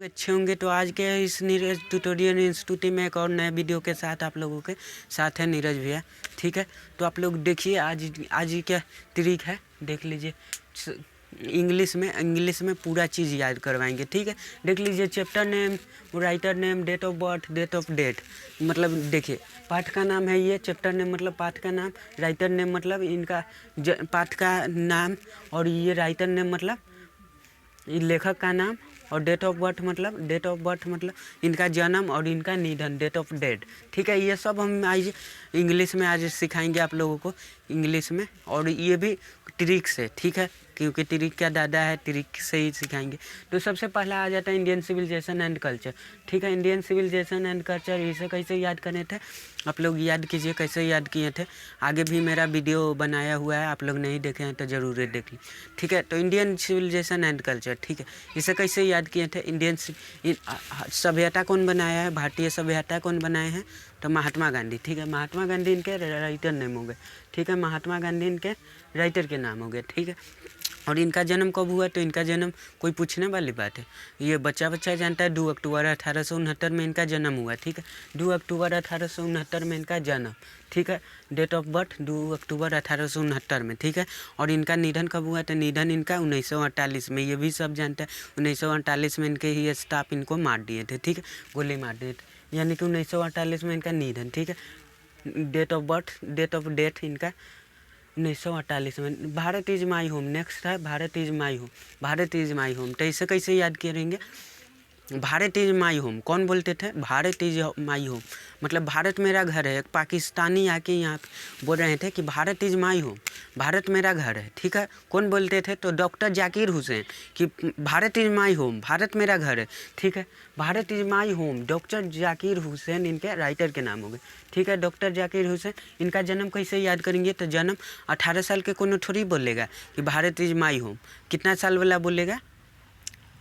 अच्छे होंगे। तो आज के इस नीरज ट्यूटोरियल इंस्टीट्यूट में एक और नए वीडियो के साथ आप लोगों के साथ है नीरज भैया। ठीक है, तो आप लोग देखिए आज क्या तरीक है, देख लीजिए। इंग्लिश में पूरा चीज़ याद करवाएंगे। ठीक है, देख लीजिए। Chapter name, writer name, date of birth, date of date, मतलब देखिए पाठ का नाम है ये। चैप्टर नेम मतलब पाठ का नाम, राइटर नेम मतलब इनका पाठ का नाम, और ये राइटर नेम मतलब ये लेखक का नाम, और डेट ऑफ बर्थ मतलब इनका जन्म और इनका निधन, डेट ऑफ डेथ। ठीक है, ये सब हम आज इंग्लिश में आज सिखाएंगे आप लोगों को इंग्लिश में, और ये भी ट्रिक से। ठीक है, क्योंकि ट्रिक क्या दादा है, ट्रिक से ही सिखाएंगे। तो सबसे पहला आ जाता है इंडियन सिविलाइजेशन एंड कल्चर। ठीक है, इंडियन सिविलाइजेशन एंड कल्चर, इसे कैसे याद करने थे आप लोग याद कीजिए, कैसे याद किए थे। आगे भी मेरा वीडियो बनाया हुआ है, आप लोग नहीं देखे हैं तो ज़रूर देख लीजिए। ठीक है, तो इंडियन सिविलाइजेशन एंड कल्चर। ठीक है, इसे कैसे याद किए थे। इंडियन सभ्यता कौन बनाया है, भारतीय सभ्यता कौन बनाए हैं, तो महात्मा गांधी। ठीक है, महात्मा गांधी इनके राइटर नेम हो गए। ठीक है, महात्मा गांधी इनके राइटर के नाम हो गए। ठीक है, और इनका जन्म कब हुआ, तो इनका जन्म कोई पूछने वाली बात है, ये बच्चा जानता है। 2 अक्टूबर 1869 में इनका जन्म हुआ। ठीक है, 2 अक्टूबर 1869 में इनका जन्म। ठीक है, डेट ऑफ बर्थ 2 अक्टूबर 1869 में। ठीक है, और इनका निधन कब हुआ, तो निधन इनका 1948 में। ये भी सब जानते हैं, 1948 में इनके ही स्टाफ इनको मार दिए थे। ठीक है, गोली मार दिए थे, यानी कि 1948 में इनका निधन। ठीक है, date of birth, date of death इनका 1948 में। Bharat is my home, next है Bharat is my home. Bharat is my home, तो इसे कैसे याद करेंगे। भारत इज माई होम कौन बोलते थे, भारत इज माई होम मतलब भारत मेरा घर है। एक पाकिस्तानी आके यहाँ पे बोल रहे थे कि Bharat is my home, Bharat मेरा घर है। ठीक है, कौन बोलते थे, तो डॉक्टर जाकिर हुसैन, कि Bharat is my home, Bharat मेरा घर है। ठीक है, Bharat is my home, doctor Zakir Hussain इनके राइटर के नाम हो गए। ठीक है, डॉक्टर जाकिर हुसैन। इनका जन्म कैसे याद करेंगे, तो जन्म 18 साल के कोनो थोड़ी बोलेगा कि भारत इज माई होम, कितना साल वाला बोलेगा,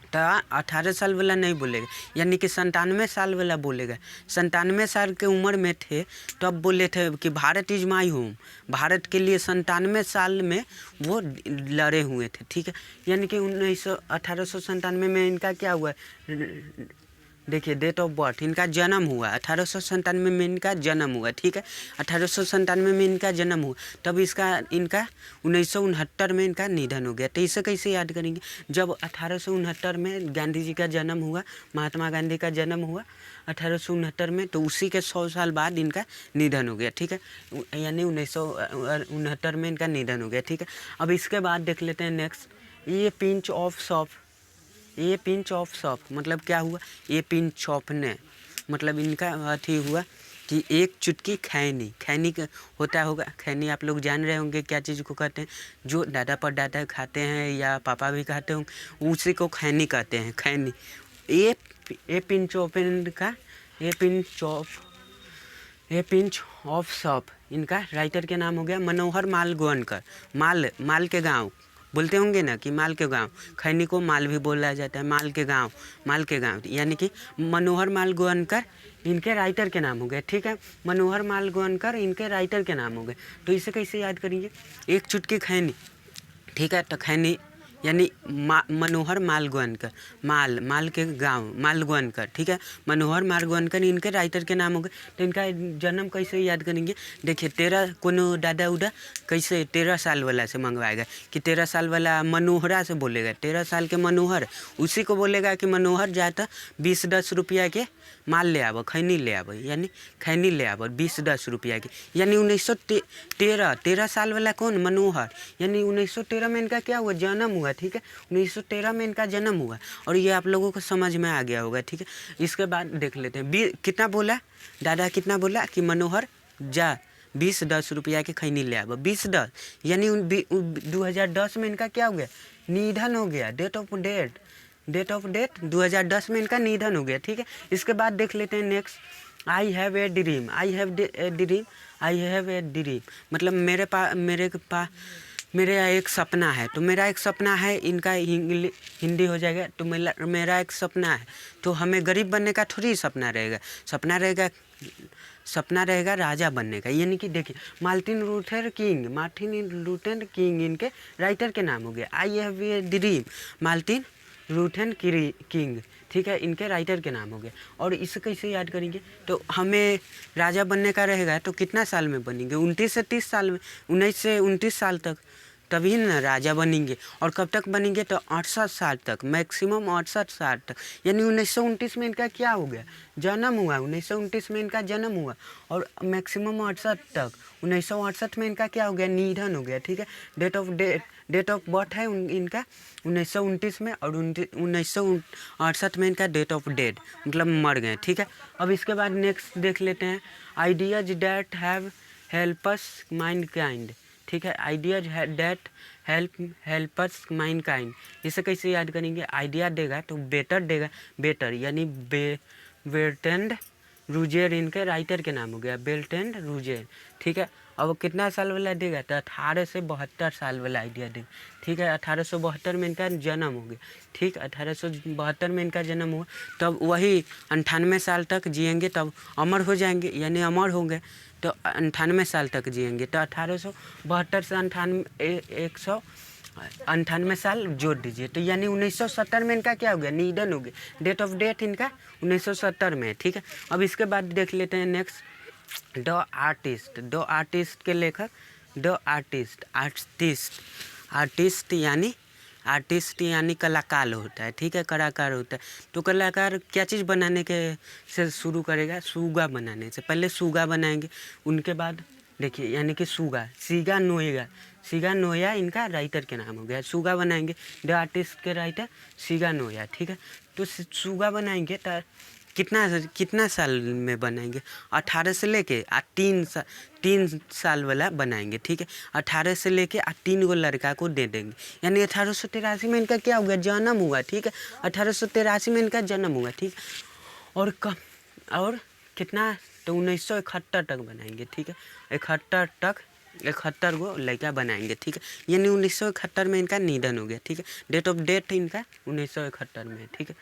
तो 18 साल वाला नहीं बोलेगा, यानी कि 97 साल वाला बोलेगा। 97 साल के उम्र में थे तब बोले थे कि Bharat is my home, Bharat के लिए 97 साल में वो लड़े हुए थे। ठीक है, यानी कि 1897 में इनका क्या हुआ, देखिए डेट ऑफ बर्थ, इनका जन्म हुआ 1897 में इनका जन्म हुआ। ठीक है, 1897 में इनका जन्म हुआ, तब इनका 1969 में इनका निधन हो गया। तो इसे कैसे याद करेंगे, जब 1869 में गांधी जी का जन्म हुआ, महात्मा गांधी का जन्म हुआ 1869 में, तो उसी के 100 साल बाद इनका निधन हो गया। ठीक है, यानी 1969 में इनका निधन हो गया। ठीक है, अब इसके बाद देख लेते हैं नेक्स्ट, ये पिंच ऑफ सॉफ्ट। ये पिंच ऑफ सॉफ्ट मतलब क्या हुआ, ये पिंच ऑफ ने मतलब इनका अथी हुआ कि एक चुटकी खैनी, खैनी का होता होगा, खैनी आप लोग जान रहे होंगे क्या चीज़ को कहते हैं, जो दादा परदादा खाते हैं या पापा भी खाते होंगे, उसी को खैनी कहते हैं, खैनी। ये पिंच ऑफ इनका, ये पिंच ऑफ सॉफ इनका राइटर के नाम हो गया मनोहर माल गोवनकर। माल के गांव बोलते होंगे ना, कि माल के गांव, खैनी को माल भी बोला जाता है, माल के गांव, यानी कि मनोहर माल गोवनकर इनके राइटर के नाम हो गए। ठीक है, मनोहर माल गोवनकर इनके राइटर के नाम हो गए। तो इसे कैसे याद करेंगे, एक चुटकी खैनी। ठीक है, तो खैनी यानी मनोहर माल गोवनकर, माल के गांव, माल गोवनकर। ठीक है, मनोहर माल गोवनकर इनके राइटर के नाम हो गए। तो इनका जन्म कैसे याद करेंगे, देखिए 13 कोनो दादा उदा कैसे 13 साल वाला से मंगवाएगा, कि 13 साल वाला मनोहरा से बोलेगा, 13 साल के मनोहर, उसी को बोलेगा कि मनोहर जाता 20-10 रुपया के माल ले आवो, खैनी ले आवो, यानी खैनी ले आवो 20-10 रुपया की, यानी 1913 साल वाला कौन, मनोहर, यानी 1913 में इनका क्या हुआ, जन्म हुआ। ठीक है, 1913 में इनका जन्म हुआ, और ये आप लोगों को समझ में आ गया होगा। ठीक है, इसके बाद देख लेते हैं, कितना बोला दादा, कितना बोला कि मनोहर जा 20-10 रुपया के खैनी ले आवो, 20-10, यानी 2010 में इनका क्या हो गया, निधन हो गया। डेट ऑफ डेथ 2010 में इनका निधन हो गया। ठीक है, इसके बाद देख लेते हैं next, I have a dream. मतलब मेरा एक सपना है, तो मेरा एक सपना है, इनका हिंदी हो जाएगा, तो मेरा एक सपना है। तो हमें गरीब बनने का थोड़ी सपना रहेगा, सपना रहेगा राजा बनने का। यानी कि देखिए मार्टिन लूथर किंग इनके राइटर के नाम हो गया। I have a dream, Martin Luther king. ठीक है, इनके राइटर के नाम हो गए। और इसे कैसे याद करेंगे, तो हमें राजा बनने का रहेगा तो कितना साल में बनेंगे, 29 से 30 साल में, 19 से 29 साल तक, तभी ना राजा बनेंगे। और कब तक बनेंगे, तो 68 साल तक, मैक्सिमम 68 साल तक। यानी 1929 में इनका क्या हो गया, जन्म हुआ, 1929 में इनका जन्म हुआ, और मैक्सिमम 68 तक, 1968 में इनका क्या हो गया, निधन हो गया। ठीक है, डेट ऑफ बर्थ है इनका 1929 में, और 1968 में इनका डेट ऑफ डेथ, मतलब मर गए। ठीक है, अब इसके बाद नेक्स्ट देख लेते हैं, ideas that have help us mind kind. ठीक है, ideas that help us mind kind, इसे कैसे याद करेंगे, आइडिया देगा तो बेटर देगा, बेटर यानी बेल्टेंड रूजेर इनके राइटर के नाम हो गया, बेल्टेंड रूजेर। ठीक है, अब वो कितना साल वाला देगा, तो 18 से 72 साल वाला आइडिया देगा। ठीक है, 1872 में इनका जन्म हो गया। ठीक, 1872 में इनका जन्म हुआ, तब वही 98 साल तक जिएंगे, तब अमर हो जाएंगे, यानी अमर हो गए तो 98 साल तक जिएंगे। तो 1872 से 198 साल जोड़ दीजिए, तो यानी 1970 में इनका क्या हो गया, निधन हो गया। डेट ऑफ डेथ इनका 1970 में। ठीक है, अब इसके बाद देख लेते हैं नेक्स्ट, द आर्टिस्ट के लेखक, द आर्टिस्ट यानी कलाकार होता है। ठीक है, कलाकार होता है, तो कलाकार क्या चीज़ बनाने के से शुरू करेगा, सुगा बनाने से, पहले सुगा बनाएंगे, उनके बाद देखिए, यानी कि सीगा नोया इनका राइटर के नाम हो गया, सुगा बनाएंगे, द आर्टिस्ट के राइटर सीगा नोया। ठीक है, तो सुगा बनाएंगे तो कितना साल में बनाएंगे, 18 से लेके 3 साल वाला बनाएंगे। ठीक है, 18 से लेके 3 गो लड़का को दे देंगे, यानी 1883 में इनका क्या हुआ, जन्म हुआ। ठीक है, 1883 में इनका जन्म हुआ। ठीक, और कितना, तो 1971 तक बनाएंगे। ठीक है, 71 गो लड़का बनाएंगे। ठीक है, यानी 1971 में इनका निधन हो गया। ठीक है, डेट ऑफ डेथ इनका 1971 में। ठीक है,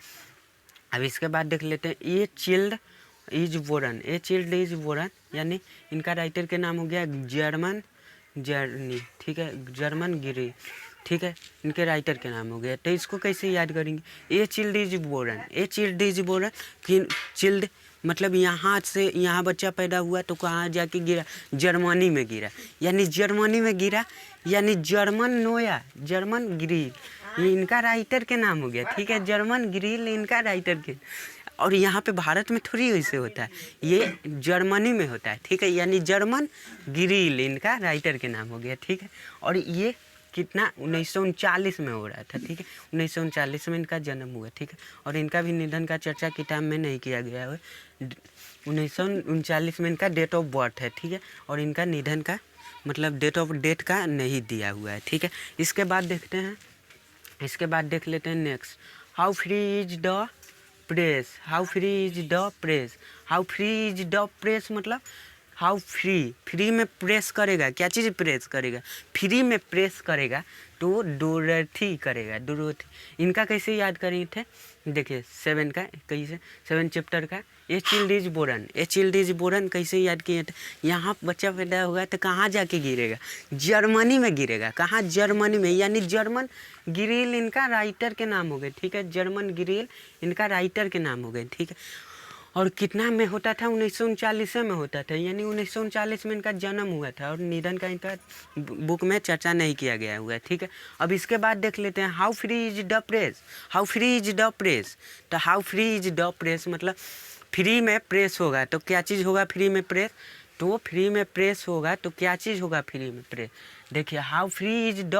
अब इसके बाद देख लेते हैं, ए चिल्ड इज बोरन, यानी इनका राइटर के नाम हो गया जर्मन जर्नी। ठीक है, जर्मन गिरी। ठीक है, इनके राइटर के नाम हो गया, तो इसको कैसे याद करेंगे, ए चिल्ड इज बोरन कि चिल्ड मतलब यहाँ से, यहाँ बच्चा पैदा हुआ तो कहाँ जाके गिरा, जर्मनी में गिरा, यानी जर्मनी में गिरा, यानी जर्मन ग्रिल, ये इनका राइटर के नाम हो गया। ठीक है, जर्मन ग्रिल इनका राइटर के, और यहाँ पे भारत में थोड़ी वैसे होता है, ये जर्मनी में होता है। ठीक है, यानी जर्मन ग्रिल इनका राइटर के नाम हो गया। ठीक है, और ये कितना 1939 में हो रहा था। ठीक है, 1939 में इनका जन्म हुआ। ठीक है, और इनका भी निधन का चर्चा किताब में नहीं किया गया है, 1939 में इनका डेट ऑफ बर्थ है। ठीक है, और इनका निधन का मतलब डेट ऑफ डेथ का नहीं दिया हुआ है। ठीक है, इसके बाद देख लेते हैं next, how free is the press, मतलब हाउ फ्री में प्रेस करेगा, क्या चीज़ प्रेस करेगा, फ्री में प्रेस करेगा तो डोरथी करेगा, डोरथी। इनका कैसे याद करेंगे थे, देखिए 7 चैप्टर का, ए चिल्ड इज बोरन कैसे याद किए थे, यहाँ बच्चा पैदा होगा तो कहाँ जाके गिरेगा, जर्मनी में गिरेगा, कहाँ, जर्मनी में, यानी जर्मन ग्रिल इनका राइटर के नाम हो गए। ठीक है, जर्मन ग्रिल इनका राइटर के नाम हो गए। ठीक है, और कितना में होता था, 1939 में होता था, यानी 1939 में इनका जन्म हुआ था, और निधन का इनका बुक में चर्चा नहीं किया गया हुआ है। ठीक है, अब इसके बाद देख लेते हैं, how free is the press, मतलब फ्री में प्रेस होगा तो क्या चीज़ होगा, फ्री में प्रेस होगा तो क्या चीज़ होगा, फ्री में प्रेस। देखिए, how free is the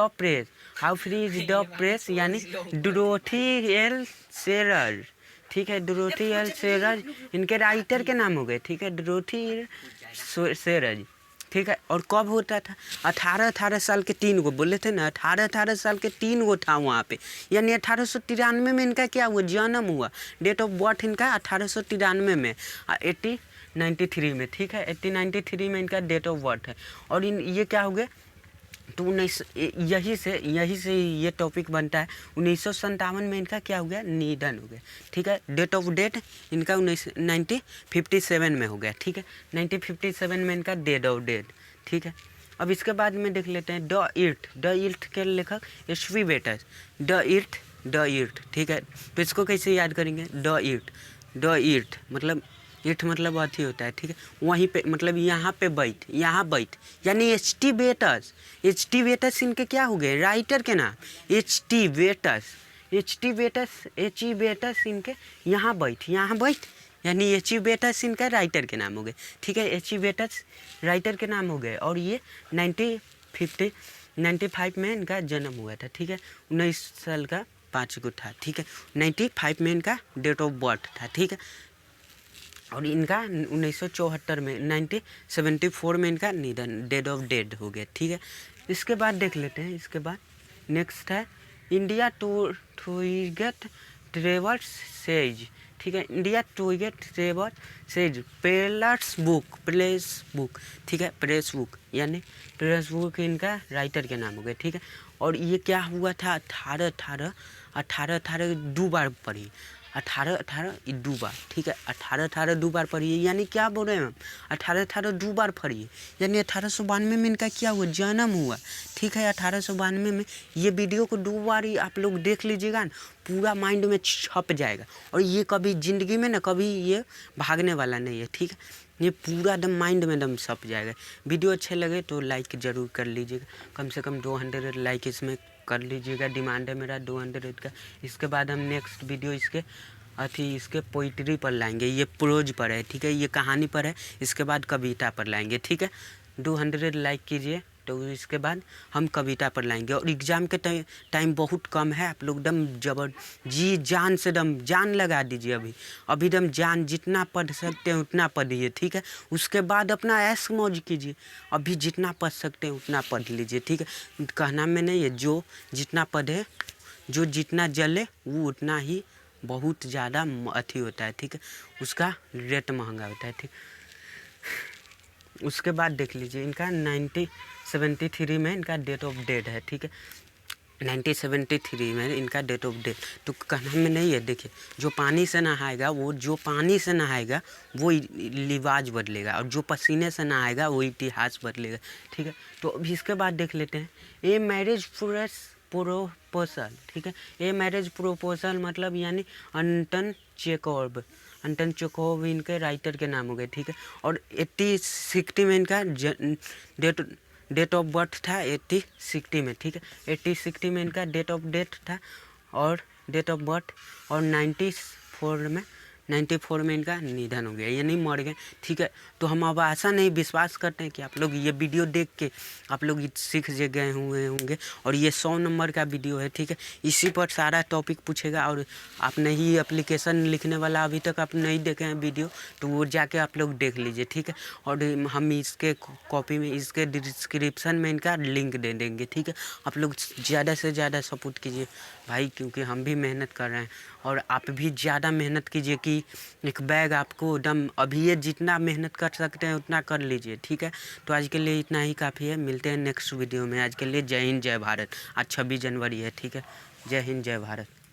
press यानी डोरोथी एल शेरर। ठीक है, डोरोथी एल शेरर इनके राइटर के नाम हो गए। ठीक है, डोरोथी शेरर। ठीक है, और कब होता था, 18 साल के 3 गो बोले थे ना, 18 साल के 3 गो था वहाँ पे, यानी 1893 में इनका क्या हुआ, जन्म हुआ। डेट ऑफ बर्थ इनका 1893 में, 1893 में। ठीक है, 1893 में इनका डेट ऑफ बर्थ है, और ये क्या हो गए, तो यही से ये टॉपिक बनता है। 1957 में इनका क्या हो गया, निधन हो गया। ठीक है, डेट ऑफ डेथ इनका 1957 में हो गया। ठीक है, 1957 में इनका डेट ऑफ डेथ। ठीक है, अब इसके बाद में देख लेते हैं द इर्थ के लेखक एच.वी. वेटर। द द ईट, ठीक है। तो इसको कैसे याद करेंगे, द ईट मतलब ईट मतलब अथी होता है, ठीक है। वहीं पे मतलब यहाँ पे बैठ, यहाँ बैठ, यानी एच टी वेटस इनके क्या हो गए, राइटर के नाम। एच टी वेटस इनके यहाँ बैठ, यानी एच ई वेटस इनका राइटर के नाम हो गए, ठीक है। एच ई वेटस राइटर के नाम हो गए। और ये 1995 में इनका जन्म हुआ था, ठीक है। 19 साल का 5 को था, ठीक है। 95 में इनका डेट ऑफ बर्थ था, ठीक है। और इनका 1974 में 1974 में इनका निधन, डेड ऑफ डेड हो गया, ठीक है। इसके बाद देख लेते हैं, इसके बाद नेक्स्ट है इंडिया टूरिस्ट ट्रेवल्स सेज, ठीक है। India tourist travel says place book, ठीक है। प्रेस बुक यानी प्रेस बुक इनका राइटर के नाम हो गए, ठीक है। और ये क्या हुआ था, 18 दो बार पढ़ी, 18 दो बार, ठीक है। 18 दो बार पढ़िए, यानी क्या बोल रहे हैं हम, 18 दो बार पढ़िए, यानी 1892 में इनका क्या हुआ, जन्म हुआ, ठीक है। 1892 में। ये वीडियो को 2 बार ही आप लोग देख लीजिएगा ना, पूरा माइंड में छप जाएगा। और ये कभी ज़िंदगी में ना कभी ये भागने वाला नहीं है, ठीक है। ये पूरा एकदम माइंड में एकदम छप जाएगा। वीडियो अच्छे लगे तो लाइक ज़रूर कर लीजिएगा, कम से कम 200 लाइक इसमें कर लीजिएगा, डिमांड है मेरा 200 का। इसके बाद हम नेक्स्ट वीडियो इसके पोइट्री पर लाएंगे, ये प्रोज पर है, ठीक है। ये कहानी पर है, इसके बाद कविता पर लाएंगे, ठीक है। 200 लाइक कीजिए तो इसके बाद हम कविता पर लाएंगे। और एग्ज़ाम के टाइम बहुत कम है, आप लोग एकदम जी जान से एकदम जान लगा दीजिए। अभी एकदम जान, जितना पढ़ सकते हैं उतना पढ़िए, ठीक है। उसके बाद अपना ऐश मौज कीजिए, अभी जितना पढ़ सकते हैं उतना पढ़ लीजिए, ठीक है। कहना में नहीं है, जो जितना पढ़े, जो जितना जले वो उतना ही बहुत ज़्यादा अथी होता है, ठीक है। उसका रेट महंगा होता है, ठीक। उसके बाद देख लीजिए इनका 1973 में इनका डेट ऑफ डेथ है, ठीक है। 1973 में इनका डेट ऑफ डेथ। तो कहना में नहीं है, देखिए जो पानी से नहाएगा वो लिवाज बदलेगा, और जो पसीने से नहाएगा वो इतिहास बदलेगा, ठीक है। तो अभी इसके बाद देख लेते हैं ए मैरिज प्रोपोजल, ठीक है। ए मैरिज प्रोपोजल मतलब यानी अंटन चेकोव इनके राइटर के नाम हो गए, ठीक है। और 1860 में इनका डेट ऑफ बर्थ था, 1860 में, ठीक है। 1860 में इनका डेट ऑफ डेथ था और डेट ऑफ बर्थ। और 94 में इनका निधन हो गया, यानी मर गए, ठीक है। तो हम अब ऐसा नहीं विश्वास करते हैं कि आप लोग ये वीडियो देख के आप लोग सीख गए होंगे। और ये 100 नंबर का वीडियो है, ठीक है। इसी पर सारा टॉपिक पूछेगा। और आप नहीं एप्लीकेशन लिखने वाला अभी तक आप नहीं देखे हैं वीडियो, तो वो जाके आप लोग देख लीजिए, ठीक है। और हम इसके कॉपी में, इसके डिस्क्रिप्शन में इनका लिंक दे देंगे, ठीक है। आप लोग ज़्यादा से ज़्यादा सपोर्ट कीजिए भाई, क्योंकि हम भी मेहनत कर रहे हैं। और आप भी ज़्यादा मेहनत कीजिए कि एक बैग आपको एकदम अभी ये जितना मेहनत कर सकते हैं उतना कर लीजिए, ठीक है। तो आज के लिए इतना ही काफ़ी है, मिलते हैं नेक्स्ट वीडियो में। आज के लिए जय हिंद जय भारत। आज 26 जनवरी है, ठीक है। जय हिंद जय भारत।